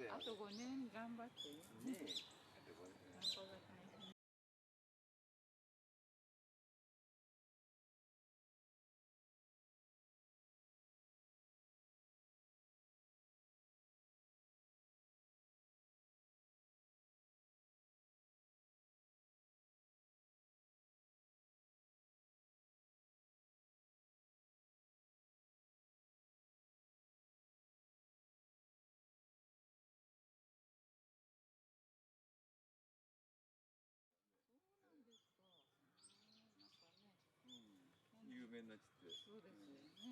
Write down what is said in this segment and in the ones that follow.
あと5年頑張ってね。有名になっちゃって。そうですよね。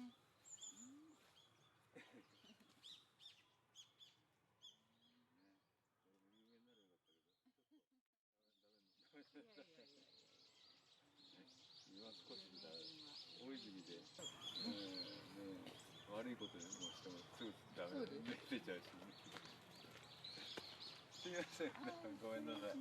今少しだ大泉で、悪いことでもしてもすぐダメで出ちゃうし、すみません、ごめんなさい。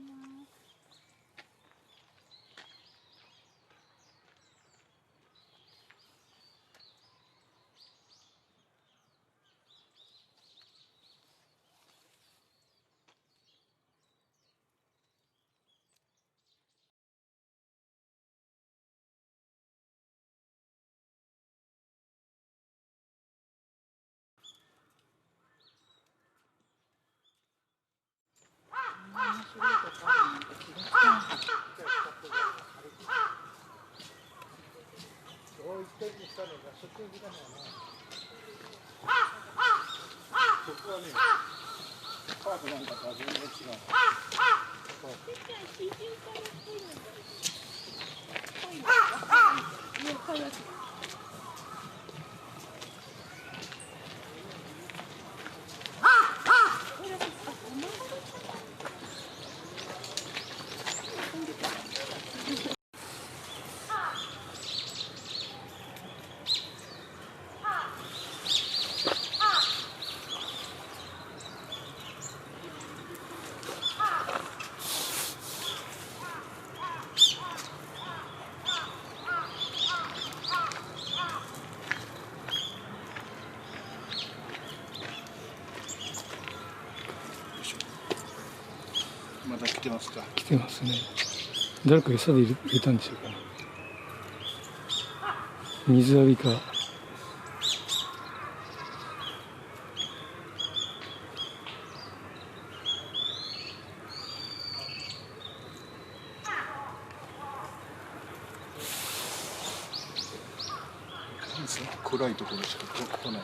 面白いことあるなんて気がつかなかった。そう言ってるしたのがそっちの時間だな。ここはね、パークなんかとは全然違う。まだ来てますか。来てますね。誰か餌で入れたんでしょうかね。水浴びか。暗いところしか来ない。